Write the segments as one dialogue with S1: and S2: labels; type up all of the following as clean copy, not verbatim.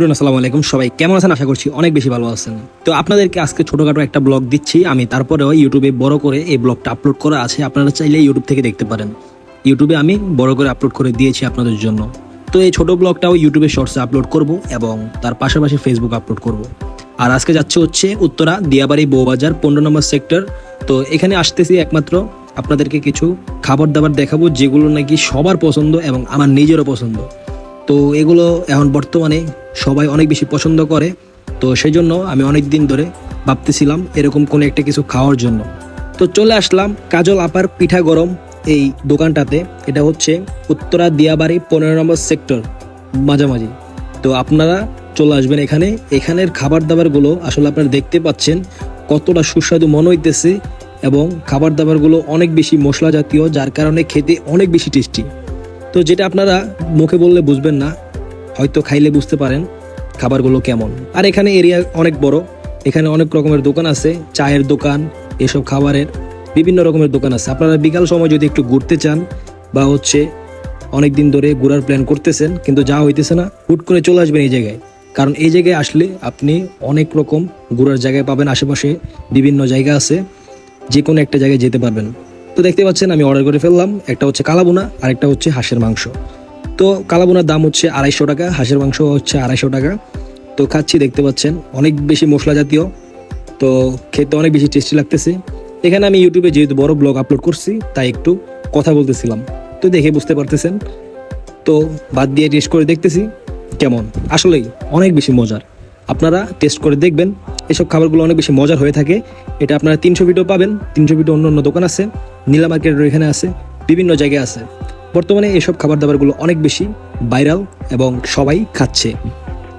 S1: আসসালামু আলাইকুম, সবাই কেমন আছেন? আশা করছি অনেক বেশি ভালো আছেন। তো আপনাদেরকে আজকে ছোটখাটো একটা ব্লগ দিচ্ছি আমি, তারপরেও ইউটিউবে বড় করে এই ব্লগটা আপলোড করা আছে, আপনারা চাইলে ইউটিউব থেকে দেখতে পারেন। ইউটিউবে আমি বড় করে আপলোড করে দিয়েছি আপনাদের জন্য। তো এই ছোট ব্লগটাও ইউটিউবে শর্টসে আপলোড করব এবং তার পাশাপাশি ফেসবুক আপলোড করব। আর আজকে হচ্ছে উত্তরা দিয়াবাড়ি বউবাজার 15 নম্বর সেক্টর। তো এখানে আসতেছি একমাত্র আপনাদেরকে কিছু খাবার দাবার দেখাবো, যেগুলো নাকি সবার পছন্দ এবং আমার নিজেরও পছন্দ। তো এগুলো এখন বর্তমানে সবাই অনেক বেশি পছন্দ করে। তো সেই জন্য আমি অনেক দিন ধরে ভাবতেছিলাম এরকম কোনো একটা কিছু খাওয়ার জন্য। তো চলে আসলাম কাজল আপার পিঠা গরম এই দোকানটাতে। এটা হচ্ছে উত্তরা দিয়াবাড়ি 15 নম্বর সেক্টর মাঝামাঝি। তো আপনারা চলে আসবেন এখানে। এখানের খাবার দাবারগুলো আসলে আপনারা দেখতে পাচ্ছেন কতটা সুস্বাদু মনে হইতেছে, এবং খাবার দাবারগুলো অনেক বেশি মশলা জাতীয়, যার কারণে খেতে অনেক বেশি টেস্টি। তো যেটা আপনারা মুখে বললে বুঝবেন না, হয়তো খাইলে বুঝতে পারেন খাবারগুলো কেমন। আর এখানে এরিয়া অনেক বড়, এখানে অনেক রকমের দোকান আছে, চায়ের দোকান, এসব খাবারের বিভিন্ন রকমের দোকান আছে। আপনারা বিকাল সময় যদি একটু ঘুরতে চান বা অনেক দিন ধরে ঘোরার প্ল্যান করতেছেন কিন্তু যাওয়া হইতেছে না, হুট করে চলে আসবেন এই জায়গায়। কারণ এই জায়গায় আসলে আপনি অনেক রকম ঘোরার জায়গায় পাবেন, আশেপাশে বিভিন্ন জায়গা আছে, যে কোনো একটা জায়গায় যেতে পারবেন। তো দেখতে পাচ্ছেন আমি অর্ডার করে ফেললাম, একটা হচ্ছে কালাবোনা আর একটা হচ্ছে হাঁসের মাংস। তো কালাবোনার দাম হচ্ছে 250 টাকা, হাঁসের মাংস হচ্ছে 250 টাকা। তো খাচ্ছি, দেখতে পাচ্ছেন অনেক বেশি মশলা জাতীয়, তো খেতে অনেক বেশি টেস্টি লাগতেছে। এখানে আমি ইউটিউবে যেহেতু বড় ব্লগ আপলোড করছি, তাই একটু কথা বলতেছিলাম, তো দেখে বুঝতে পারতেছেন। তো বাদ দিয়ে টেস্ট করে দেখতেছি কেমন, আসলেই অনেক বেশি মজার। আপনারা টেস্ট করে দেখবেন, এসব খাবারগুলো অনেক বেশি মজার হয়ে থাকে। এটা আপনারা 300 ফিটও পাবেন, 300 ফিটও অন্য অন্য দোকান আছে, নীলা মার্কেটের এখানে আছে, বিভিন্ন জায়গায় আছে। বর্তমানে এসব খাবার দাবারগুলো অনেক বেশি ভাইরাল এবং সবাই খাচ্ছে।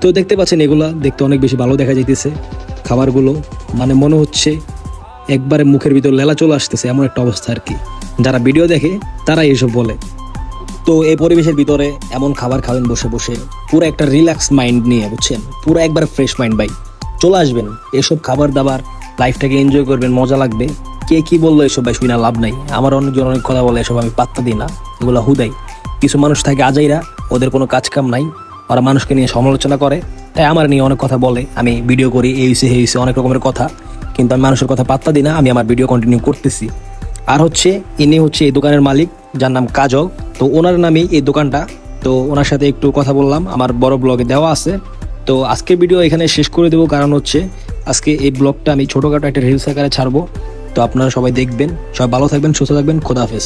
S1: তো দেখতে পাচ্ছেন এগুলা দেখতে অনেক বেশি ভালো দেখা যাইতেছে। খাবারগুলো মানে মনে হচ্ছে একবারে মুখের ভিতর লেলা চলে আসতেছে, এমন একটা অবস্থা আর কি। যারা ভিডিও দেখে তারা এসব বলে। তো এই পরিবেশের ভিতরে এমন খাবার খাবেন বসে বসে, পুরো একটা রিল্যাক্স মাইন্ড নিয়ে, বুঝছেন, পুরো একবার ফ্রেশ মাইন্ড ভাই। চলে আসবেন, এসব খাবার দাবার লাইফটাকে এনজয় করবেন, মজা লাগবে। কে কি বললো এসব ভাই শুনে লাভ নাই। আমার অনেকজন অনেক কথা বলে, এসব আমি পাত্তা দিই না, এগুলো হুদাই। কিছু মানুষ থাকে আজাইরা, ওদের কোনো কাজ কাম নাই, ওরা মানুষকে নিয়ে সমালোচনা করে, তাই আমার নিয়ে অনেক কথা বলে। আমি ভিডিও করি, এই হয়েছে অনেক রকমের কথা, কিন্তু আমি মানুষের কথা পাত্তা দিই না, আমি আমার ভিডিও কন্টিনিউ করতেছি। আর ইনি হচ্ছে এই দোকানের মালিক, যার নাম কাজল। তো ওনার নামেই এই দোকানটা। তো ওনার সাথে একটু কথা বললাম, আমার বড় ব্লগে দেওয়া আছে। তো আজকের ভিডিও এখানে শেষ করে দেবো, কারণ আজকে এই ব্লগটা আমি ছোটোখাটো একটা রিলস আকারে ছাড়বো। তো আপনারা সবাই দেখবেন, সবাই ভালো থাকবেন, সুস্থ থাকবেন, খোদা হাফেজ।